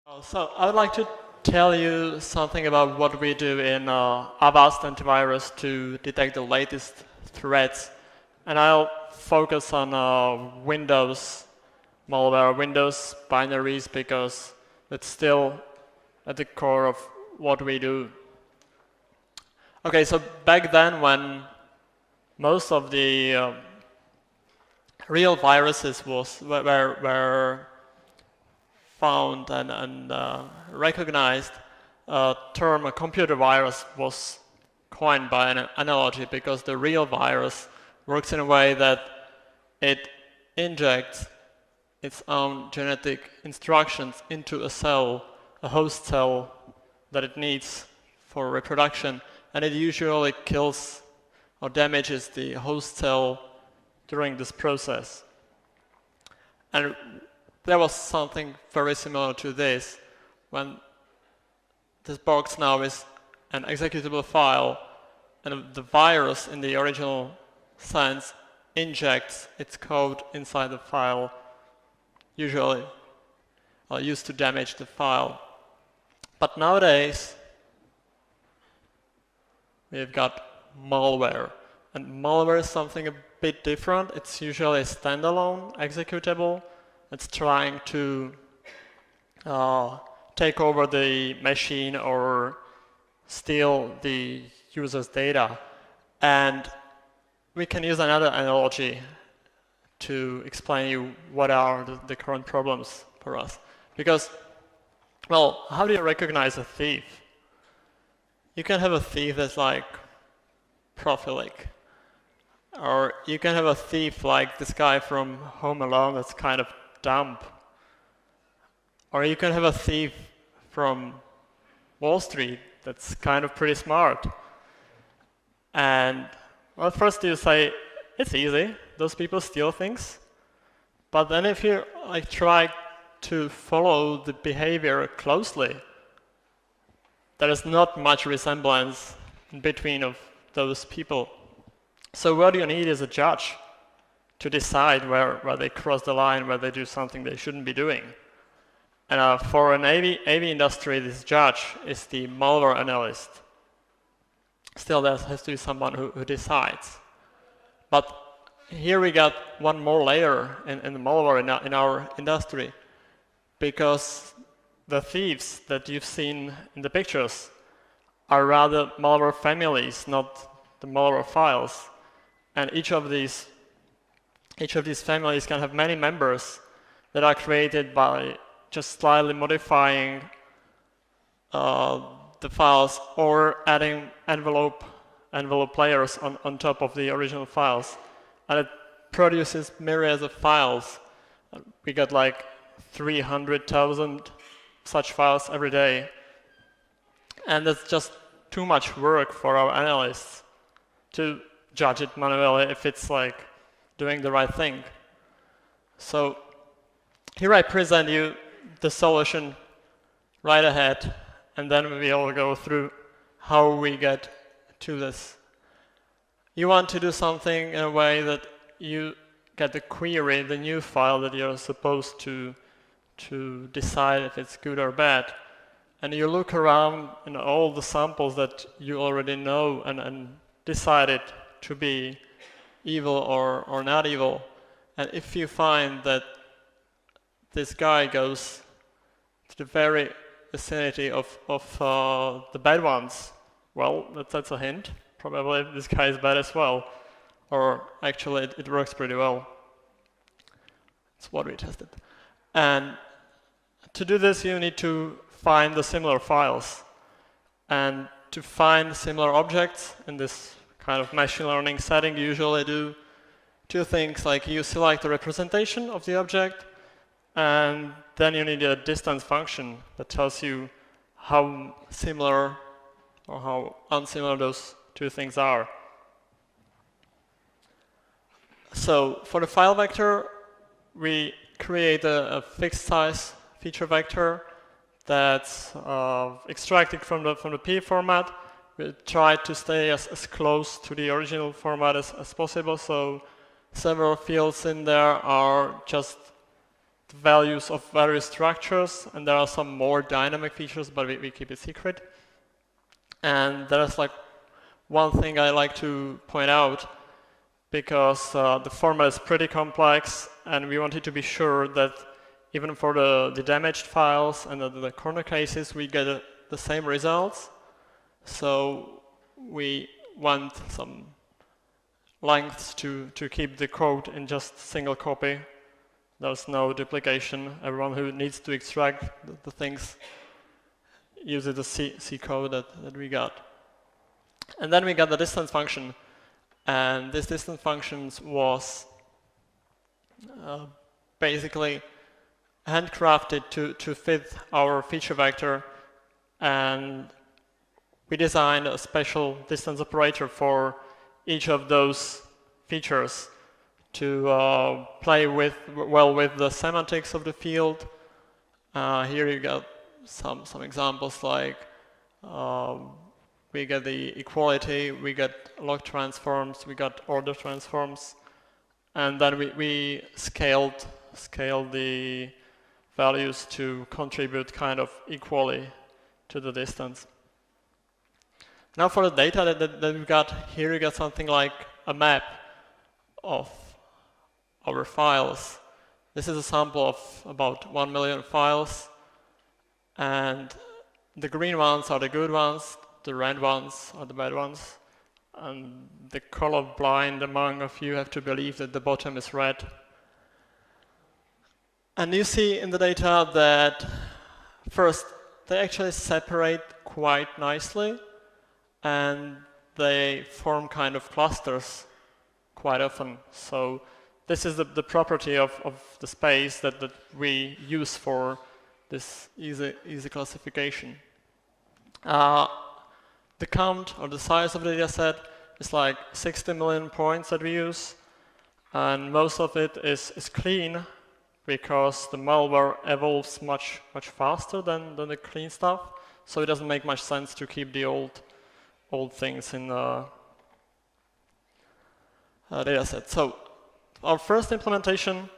So I would like to tell you something about what we do in Avast Antivirus to detect the latest threats. And I'll focus on Windows malware, Windows binaries, because it's still at the core of what we do. Okay, so back then when most of the real viruses were found and recognized, a term, a computer virus, was coined by an analogy, because the real virus works in a way that it injects its own genetic instructions into a cell, a host cell that it needs for reproduction, and it usually kills or damages the host cell during this process. And there was something very similar to this, when this box now is an executable file, and the virus in the original sense injects its code inside the file, usually used to damage the file. But nowadays, we've got malware. And malware is something a bit different. It's usually a standalone executable. It's trying to take over the machine or steal the user's data. And we can use another analogy to explain you what are the current problems for us. Because, well, how do you recognize a thief? You can have a thief that's like prophylactic. Or you can have a thief like this guy from Home Alone that's kind of dumb. Or you can have a thief from Wall Street that's kind of pretty smart. And well, first you say, it's easy, those people steal things. But then if you try to follow the behavior closely, there is not much resemblance in between of those people. So what you need is a judge to decide where they cross the line, where they do something they shouldn't be doing. And for an AV industry, this judge is the malware analyst. Still, there has to be someone who decides. But here we got one more layer in the malware in our industry, because the thieves that you've seen in the pictures are rather malware families, not the malware files. And each of these families can have many members that are created by just slightly modifying the files or adding envelope layers on top of the original files. And it produces myriads of files. We got like 300,000 such files every day. And that's just too much work for our analysts to judge it manually if it's like doing the right thing. So here I present you the solution right ahead, and then we will go through how we get to this. You want to do something in a way that you get the query, the new file that you're supposed to decide if it's good or bad. And you look around in all the samples that you already know and decide it to be evil or not evil. And if you find that this guy goes to the very vicinity of the bad ones, well, that's a hint. Probably this guy is bad as well. Or actually, it works pretty well. It's what we tested. And to do this, you need to find the similar files. And to find similar objects in this kind of machine learning setting, you usually do two things, like you select the representation of the object, and then you need a distance function that tells you how similar or how unsimilar those two things are. So for the file vector, we create a fixed size feature vector that's extracted from the P format. We try to stay as close to the original format as possible, so several fields in there are just the values of various structures, and there are some more dynamic features, but we keep it secret. And there's like one thing I like to point out, because the format is pretty complex, and we wanted to be sure that even for the damaged files and the corner cases, we get the same results. So we want some lengths to keep the code in just single copy. There's no duplication. Everyone who needs to extract the things uses the C code that we got. And then we got the distance function. And this distance function was basically handcrafted to fit our feature vector, and we designed a special distance operator for each of those features to play well with the semantics of the field. Here you got some examples, like we get the equality, we get log transforms, we got order transforms, and then we scaled the values to contribute kind of equally to the distance. Now for the data that we got, here you got something like a map of our files. This is a sample of about 1 million files, and the green ones are the good ones, the red ones are the bad ones, and the colorblind among of you have to believe that the bottom is red. And you see in the data that first, they actually separate quite nicely, and they form kind of clusters quite often. So this is the property of the space that we use for this easy classification. The count or the size of the data set is like 60 million points that we use, and most of it is clean, because the malware evolves much faster than the clean stuff, so it doesn't make much sense to keep the old things in the data set. So our first implementation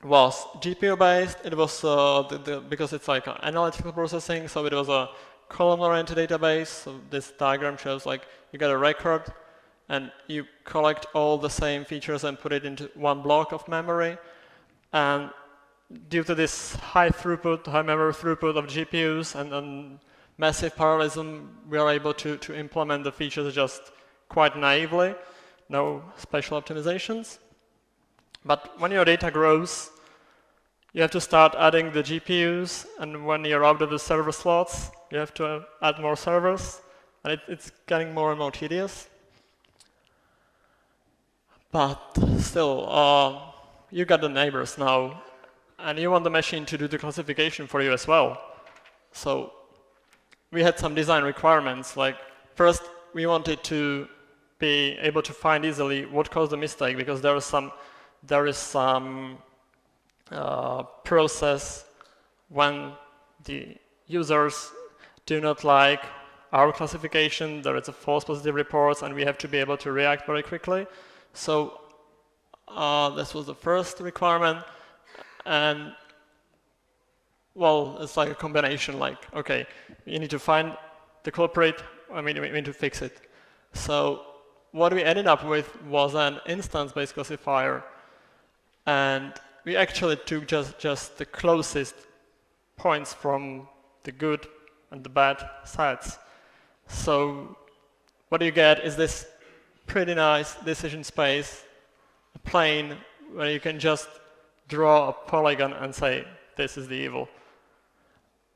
was GPU based. It was because it's like analytical processing, so it was a column-oriented database. So this diagram shows like you get a record and you collect all the same features and put it into one block of memory. And due to this high memory throughput of GPUs and massive parallelism, we are able to implement the features just quite naively, no special optimizations. But when your data grows, you have to start adding the GPUs, and when you're out of the server slots, you have to add more servers, and it's getting more and more tedious. But still, you got the neighbors now, and you want the machine to do the classification for you as well. So we had some design requirements. Like first, we wanted to be able to find easily what caused the mistake, because there is some process when the users do not like our classification, there is a false positive reports, and we have to be able to react very quickly. So this was the first requirement, and well, it's like a combination, like, okay, you need to find the culprit, we need to fix it. So what we ended up with was an instance-based classifier, and we actually took just the closest points from the good and the bad sides. So what you get is this pretty nice decision space, a plane where you can just draw a polygon and say, this is the evil.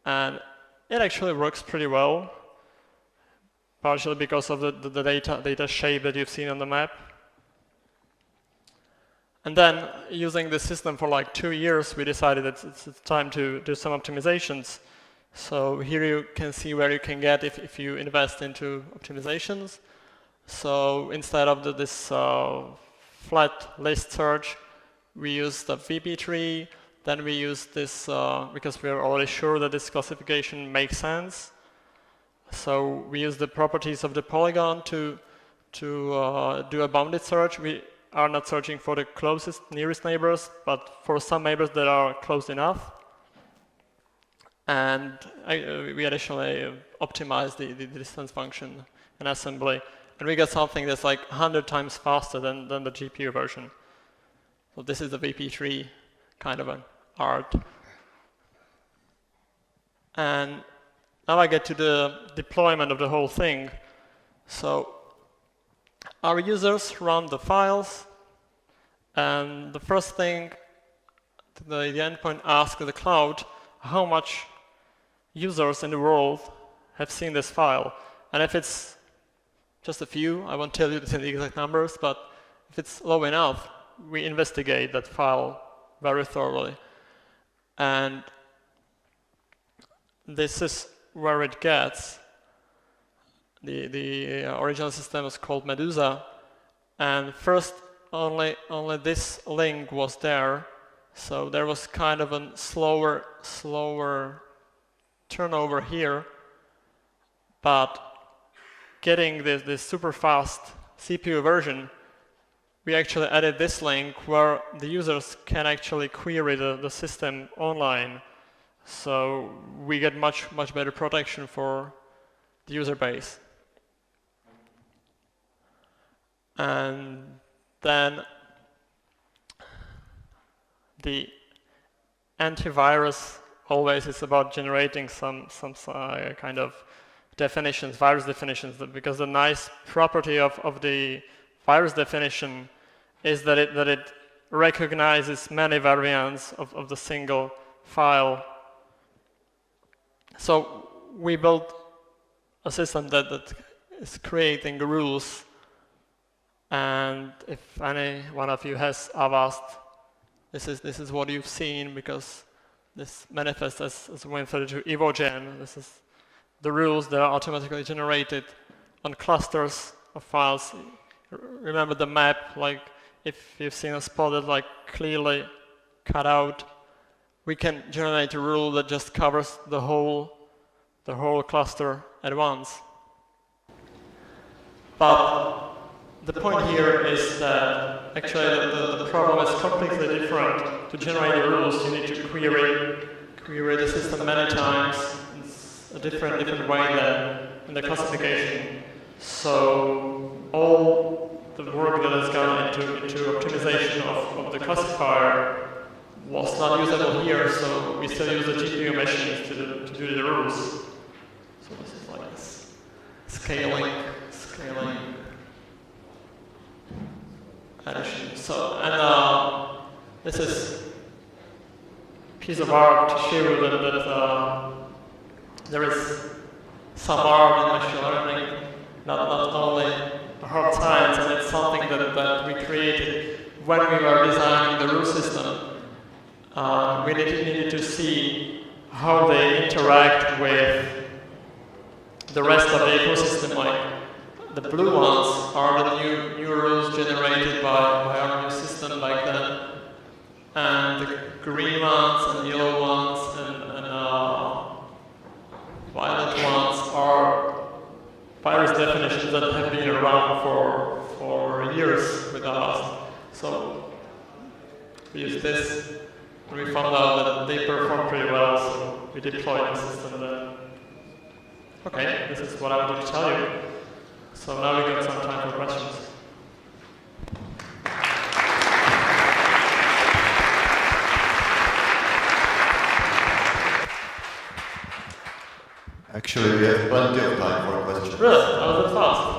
And it actually works pretty well, partially because of the data shape that you've seen on the map. And then, using the system for like 2 years, we decided that it's time to do some optimizations. So here you can see where you can get if you invest into optimizations. So instead of this flat list search, we use the VB tree. Then we use this, because we are already sure that this classification makes sense. So we use the properties of the polygon to do a bounded search. We are not searching for the closest, nearest neighbors, but for some neighbors that are close enough. And we additionally optimize the distance function in assembly. And we get something that's like 100 times faster than the GPU version. So this is the VP3 kind of an art. And now I get to the deployment of the whole thing. So our users run the files, and the first thing the endpoint asks the cloud how much users in the world have seen this file. And if it's just a few, I won't tell you the exact numbers, but if it's low enough, we investigate that file very thoroughly. And this is where it gets. The original system was called Medusa, and first only this link was there, so there was kind of a slower turnover here, but getting this super fast CPU version, we actually added this link where the users can actually query the system online, so we get much better protection for the user base. And then the antivirus always is about generating some kind of definitions, virus definitions, because the nice property of the virus definition is that it recognizes many variants of the single file. So we built a system that is creating rules. And if any one of you has Avast, this is what you've seen, because this manifests as Win32 EvoGen. This is the rules that are automatically generated on clusters of files. Remember the map, like if you've seen a spot that's like clearly cut out, we can generate a rule that just covers the whole cluster at once. But the point here is that actually the problem is completely different. To generate the rules, you need to query the system many times. It's a different way than in the classification. So all the work that has gone into optimization of the classifier was not usable here, so we still use the GPU machines to do the rules. So this is like this scaling. Addition. So, and this is a piece of art to show you that there is some art in machine learning, not only hard science, and it's something that we created when we were designing the rule system. We needed to see how they interact with the rest of the ecosystem. Like the blue ones are the new rules generated by our new system back then, and the green ones and yellow ones and violet ones are virus definitions that have been around for years with us. So we used this, and we found out that they perform pretty well, so we deployed the system then. Okay, this is what I wanted to tell you. So now we got some time for questions. Actually, we have plenty of time for questions. Really? That was that fast.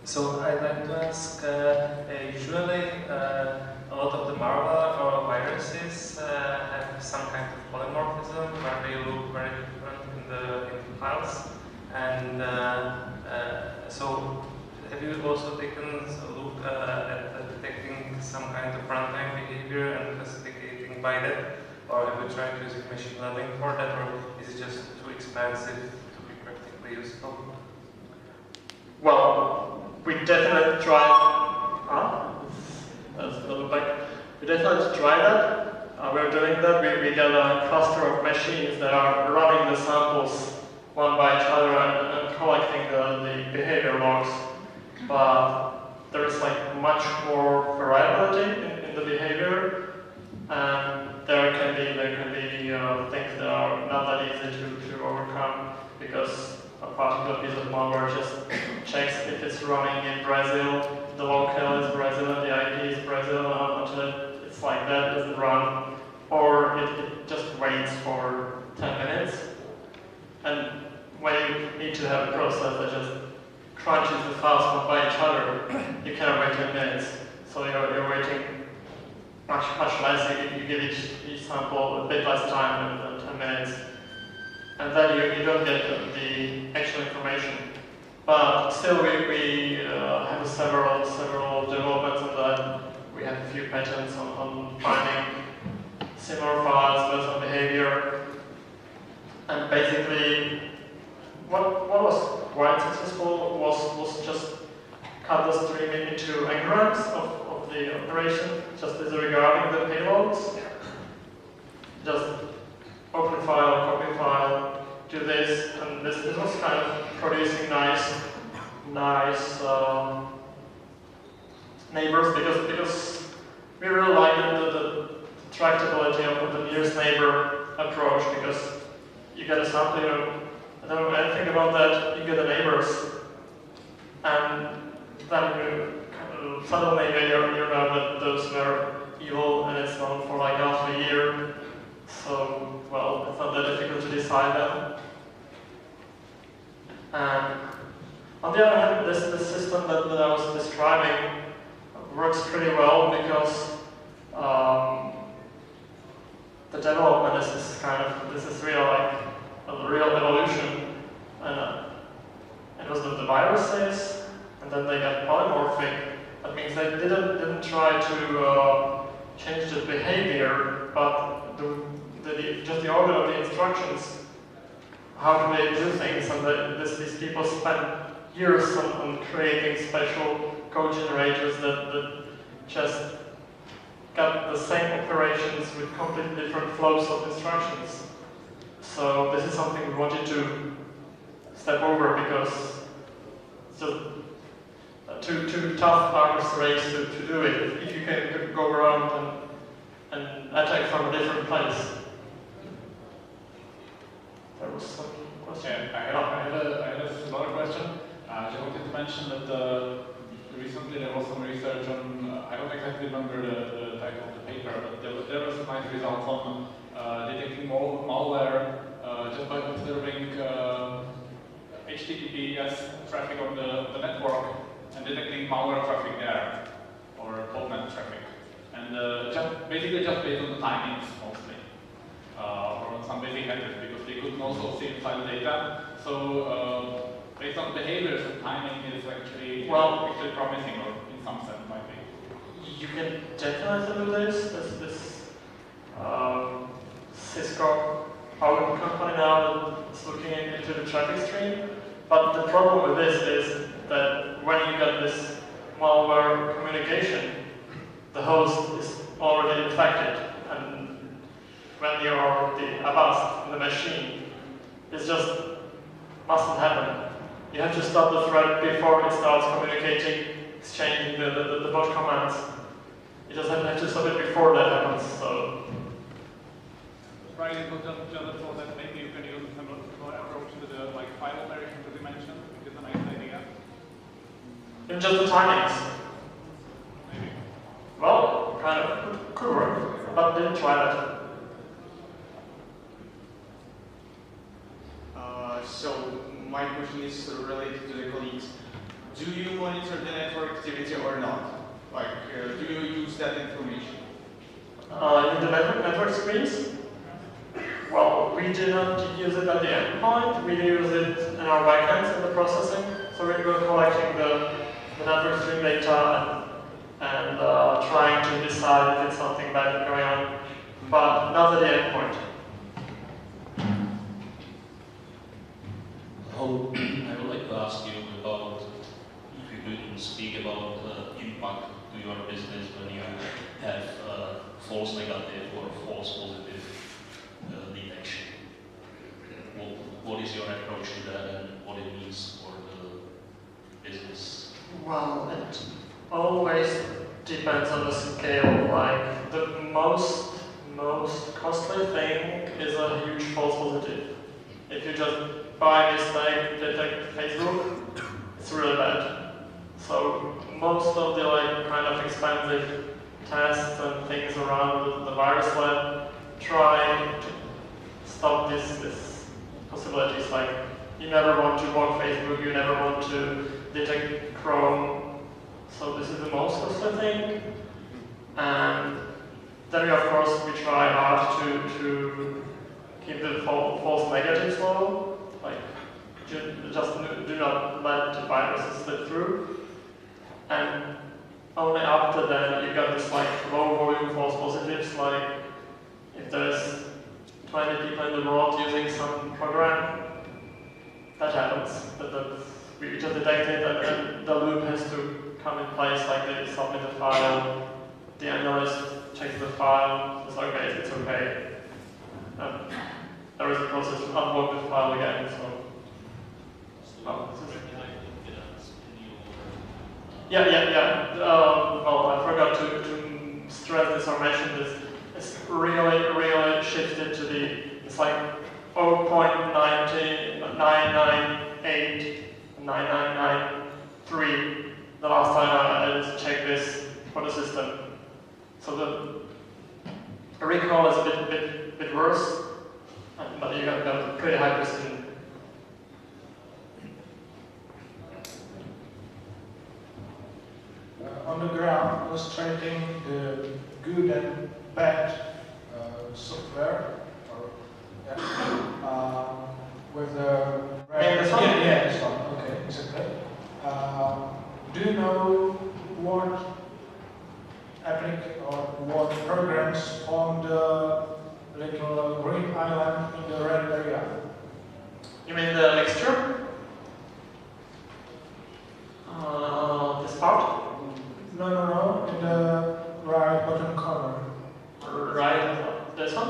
So I'd like to ask, usually a lot of the malware or viruses have some kind of polymorphism where they look very different in the files. And so have you also taken a look at detecting some kind of runtime behavior and classificating by that? Or have you tried using machine learning for that, or is it just too expensive to be practically useful? Well, we definitely tried. That's a little back. We definitely try that. We're doing that. We get a cluster of machines that are running the samples one by each other and collecting the behavior logs. But there is like much more variability in the behavior, and there can be things that are not that easy to overcome, because a particular piece of malware just checks if it's running in Brazil, the locale is Brazil and the IP is Brazil, until it's like that, doesn't run, or it just waits for 10 minutes. And when you need to have a process that just crunches the files one by each other, you cannot wait 10 minutes. So you're waiting much less. You give each sample a bit less time than 10 minutes. And then you don't get the actual information. But still, we have several developments on that. We have a few patents on finding similar files based on behavior. And basically, what was quite successful was just cut the stream into engrams of the operation, just disregarding the payloads. Just open file, copy file, do this, and this was kind of producing nice neighbors, because we really like the tractability of the nearest neighbor approach, because you get a sample, I don't know anything about that, you get the neighbors, and then suddenly you know that those were evil, and it's known for like half a year. So, well, it's not that difficult to decide them. And on the other hand, this system that I was describing works pretty well, because the development this is real, like a real evolution. And it was the viruses, and then they got polymorphic. That means they didn't try to change the behavior, but just the order of the instructions. How do they do things? And these people spend years on creating special code generators that just got the same operations with completely different flows of instructions. So this is something we wanted to step over, because it's just too tough arms race to do it. If you can go around and attack from a different place. There was some question. Yeah, I had a smaller question. I just wanted to mention that recently there was some research on, I don't exactly remember the title of the paper, but there was some nice results on detecting malware just by observing HTTPS traffic on the network and detecting malware traffic there, or botnet traffic. And basically just based on the timings mostly, or on some basic headers, because they couldn't also see inside the data. So based on behaviors, the timing is actually promising, or in some sense might be. You can definitely do this. This Cisco, our company now, is looking into the traffic stream. But the problem with this is that when you get this malware communication, the host is already infected, and when you're the Avast in the machine, it just mustn't happen. You have to stop the thread before it starts communicating, exchanging the bot commands. You just have to stop it before that happens. So. Right, it was just a thought that maybe you can use a similar approach to the file operation that you mentioned. It's a nice idea. In just the timings. Maybe. Well, kind of could work, but didn't try that. So my question is related to the colleagues. Do you monitor the network activity or not? Like, do you use that information? In the network screens? Well, we do not use it at the endpoint. We use it in our backends in the processing. So we're collecting the network stream data and trying to decide if it's something bad going on, but not at the endpoint. I would like to ask you about, if you could speak about impact to your business when you have false negative or false positive detection. What is your approach to that and what it means for the business? Well, it always depends on the scale. Like the most costly thing is a huge false positive. If you just by mistake detect Facebook, it's really bad. So most of the like kind of expensive tests and things around the virus lab try to stop this possibilities. Like you never want to block Facebook, you never want to detect Chrome. So this is the most costly thing. And then of course we try hard to keep the false negatives low. Like just do not let the viruses slip through. And only after that you got this like low volume false positives, like if there's 20 people in the world using some program, that happens. We just detect it and then the loop has to come in place, like they submit the file, the analyst checks the file, it's okay, it's okay. There is a process to unblock the file again, so. Yeah. Well, I forgot to stress this or mention this. It's really shifted to it's like 0.9989993 the last time I checked this for the system. So the recall is a bit worse, but you got pretty high precision. On the ground, illustrating the good and bad software, or with the this one? Yeah, this one. Okay, exactly. Do you know what or what programs on the little green island in the red area? You mean the mixture? This part? No, in the right bottom corner. Right, this one?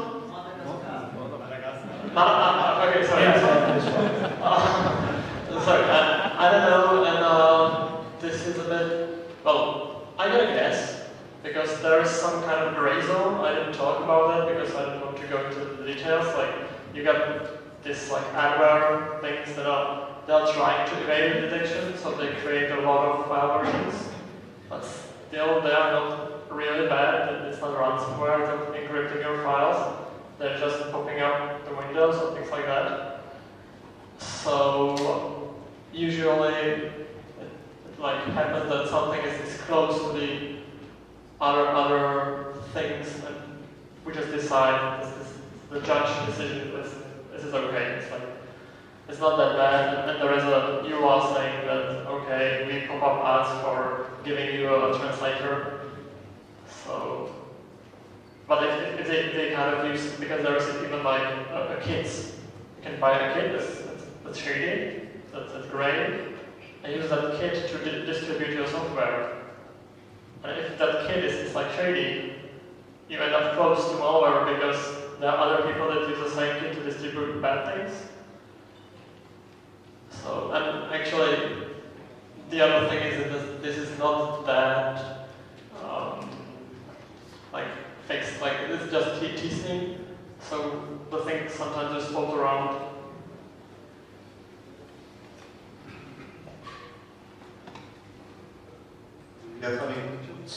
Okay, sorry. Yeah, this one. Sorry, I don't know, and this is a bit, well, I gotta guess, because there is some kind of gray zone. I didn't talk about that because I didn't want to go into the details. Like, you got this like adware things that are trying to evade detection, so they create a lot of file versions. But still, they are not really bad. It's not ransomware, it's not encrypting your files. They're just popping up the windows or things like that. So usually, it like happens that something is close to the other things, and we just decide the judge decision. This is okay. It's like it's not that bad, and there is a new law saying that okay, we pop up ads for giving you a translator. So, but if they kind of use, because there is even like a kit, you can buy a kit that's shady, that's gray, and use that kit to distribute your software. And if that kit is like shady, you end up close to malware because there are other people that use the same kit to distribute bad things. So, and actually, the other thing is that this is not that like fixed. Like it's just teasing. So the things sometimes just float around. Do you have any questions?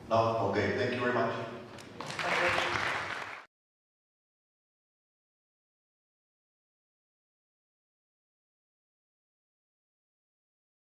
No? Okay, thank you very much.